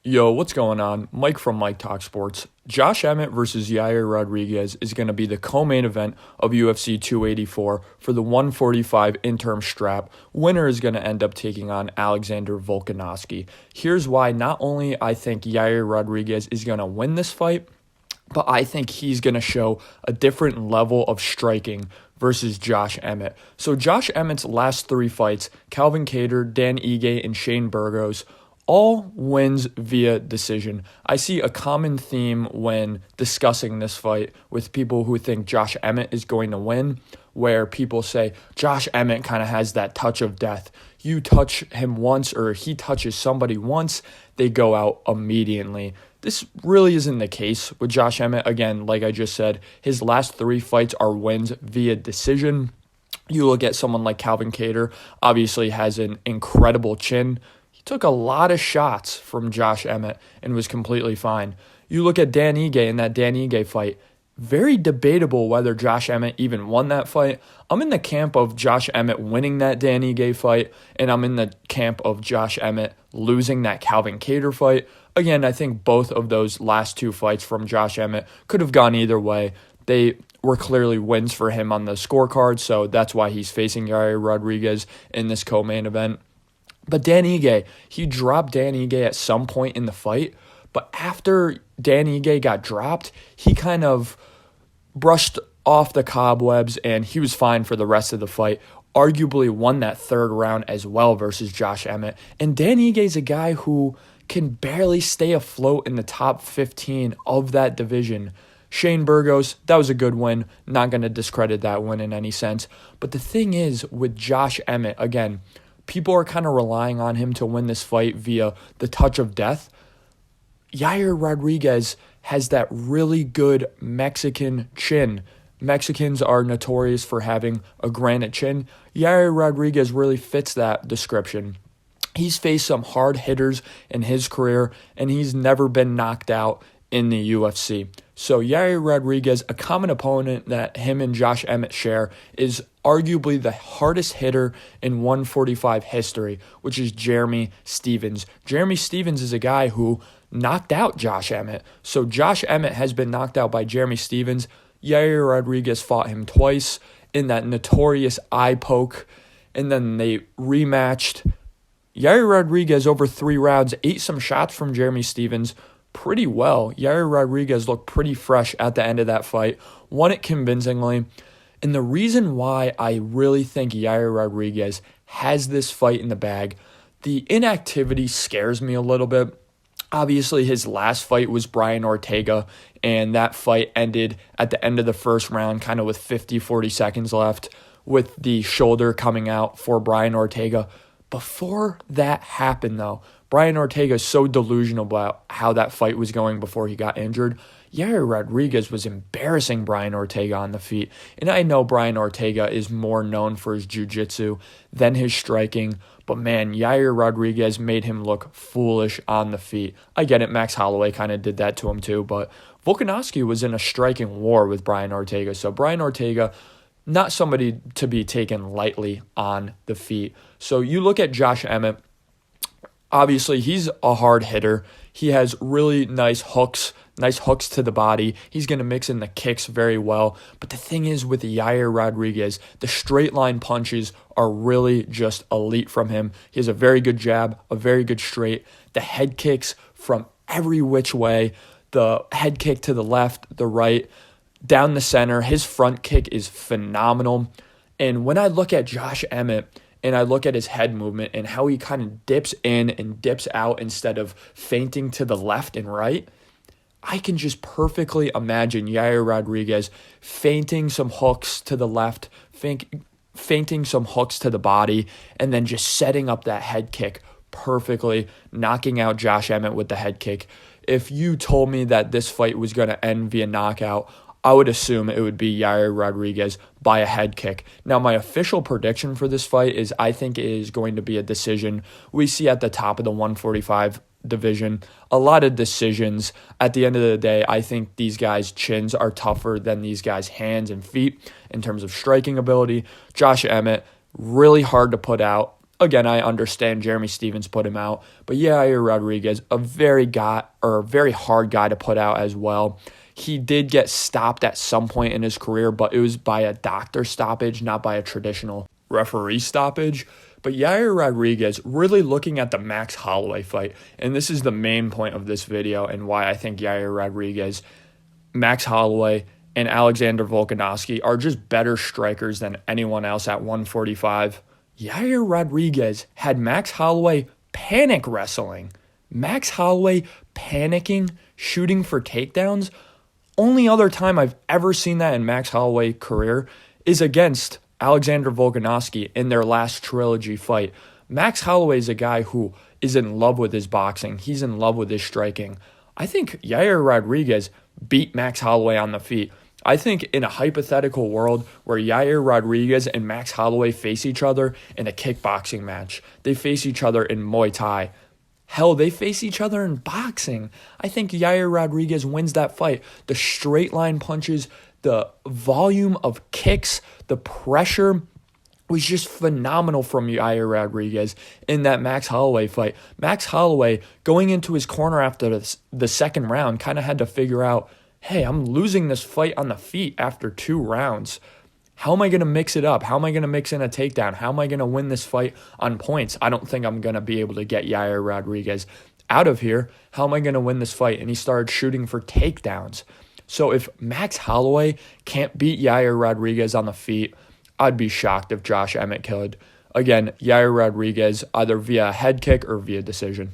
Yo, what's going on? Mike from Mike Talk Sports. Josh Emmett versus Yair Rodriguez is going to be the co-main event of UFC 284 for the 145 interim strap. Winner is going to end up taking on Alexander Volkanovski. Here's why not only I think Yair Rodriguez is going to win this fight, but I think he's going to show a different level of striking versus Josh Emmett. So Josh Emmett's last three fights, Calvin Kattar, Dan Ige, and Shane Burgos, all wins via decision. I see a common theme when discussing this fight with people who think Josh Emmett is going to win, where people say Josh Emmett kind of has that touch of death. You touch him once or he touches somebody once, they go out immediately. This really isn't the case with Josh Emmett. Again, like I just said, his last three fights are wins via decision. You look at someone like Calvin Kattar, obviously has an incredible chin. Took a lot of shots from Josh Emmett and was completely fine. You look at Dan Ige in that Dan Ige fight, very debatable whether Josh Emmett even won that fight. I'm in the camp of Josh Emmett winning that Dan Ige fight, and I'm in the camp of Josh Emmett losing that Calvin Kattar fight. Again, I think both of those last two fights from Josh Emmett could have gone either way. They were clearly wins for him on the scorecard, so that's why he's facing Yair Rodriguez in this co-main event. But Dan Ige, he dropped Dan Ige at some point in the fight, but after Dan Ige got dropped, he kind of brushed off the cobwebs and he was fine for the rest of the fight. Arguably won that third round as well versus Josh Emmett. And Dan Ige is a guy who can barely stay afloat in the top 15 of that division. Shane Burgos, that was a good win. Not going to discredit that win in any sense. But the thing is, with Josh Emmett, again, people are kind of relying on him to win this fight via the touch of death. Yair Rodriguez has that really good Mexican chin. Mexicans are notorious for having a granite chin. Yair Rodriguez really fits that description. He's faced some hard hitters in his career, and he's never been knocked out in the UFC. So Yair Rodriguez, a common opponent that him and Josh Emmett share, is arguably the hardest hitter in 145 history, which is Jeremy Stephens. Jeremy Stephens is a guy who knocked out Josh Emmett. So Josh Emmett has been knocked out by Jeremy Stephens. Yair Rodriguez fought him twice in that notorious eye poke, and then they rematched. Yair Rodriguez, over 3 rounds, ate some shots from Jeremy Stephens pretty well. Yair Rodriguez looked pretty fresh at the end of that fight, won it convincingly. And the reason why I really think Yair Rodriguez has this fight in the bag, the inactivity scares me a little bit. Obviously, his last fight was Brian Ortega, and that fight ended at the end of the first round, kind of with 40 seconds left, with the shoulder coming out for Brian Ortega. Before that happened, though, Brian Ortega is so delusional about how that fight was going before he got injured. Yair Rodriguez was embarrassing Brian Ortega on the feet. And I know Brian Ortega is more known for his jiu-jitsu than his striking. But man, Yair Rodriguez made him look foolish on the feet. I get it, Max Holloway kind of did that to him too. But Volkanovski was in a striking war with Brian Ortega. So Brian Ortega, not somebody to be taken lightly on the feet. So you look at Josh Emmett. Obviously, he's a hard hitter. He has really nice hooks to the body. He's going to mix in the kicks very well. But the thing is with Yair Rodriguez, the straight line punches are really just elite from him. He has a very good jab, a very good straight. The head kicks from every which way. The head kick to the left, the right, down the center. His front kick is phenomenal. And when I look at Josh Emmett, and I look at his head movement and how he kind of dips in and dips out instead of feinting to the left and right, I can just perfectly imagine Yair Rodriguez feinting some hooks to the left, feinting some hooks to the body, and then just setting up that head kick perfectly, knocking out Josh Emmett with the head kick. If you told me that this fight was going to end via knockout, I would assume it would be Yair Rodriguez by a head kick. Now, my official prediction for this fight is I think it is going to be a decision. We see at the top of the 145 division a lot of decisions. At the end of the day, I think these guys' chins are tougher than these guys' hands and feet in terms of striking ability. Josh Emmett, really hard to put out. Again, I understand Jeremy Stevens put him out, but Yair Rodriguez, a very hard guy to put out as well. He did get stopped at some point in his career, but it was by a doctor stoppage, not by a traditional referee stoppage. But Yair Rodriguez, really looking at the Max Holloway fight, and this is the main point of this video and why I think Yair Rodriguez, Max Holloway, and Alexander Volkanovski are just better strikers than anyone else at 145. Yair Rodriguez had Max Holloway panic wrestling. Max Holloway panicking, shooting for takedowns. Only other time I've ever seen that in Max Holloway's career is against Alexander Volkanovski in their last trilogy fight. Max Holloway is a guy who is in love with his boxing. He's in love with his striking. I think Yair Rodriguez beat Max Holloway on the feet. I think in a hypothetical world where Yair Rodriguez and Max Holloway face each other in a kickboxing match, they face each other in Muay Thai. Hell, they face each other in boxing. I think Yair Rodriguez wins that fight. The straight line punches, the volume of kicks, the pressure was just phenomenal from Yair Rodriguez in that Max Holloway fight. Max Holloway, going into his corner after the second round, kind of had to figure out, hey, I'm losing this fight on the feet after 2 rounds. How am I going to mix it up? How am I going to mix in a takedown? How am I going to win this fight on points? I don't think I'm going to be able to get Yair Rodriguez out of here. How am I going to win this fight? And he started shooting for takedowns. So if Max Holloway can't beat Yair Rodriguez on the feet, I'd be shocked if Josh Emmett could. Again, Yair Rodriguez either via head kick or via decision.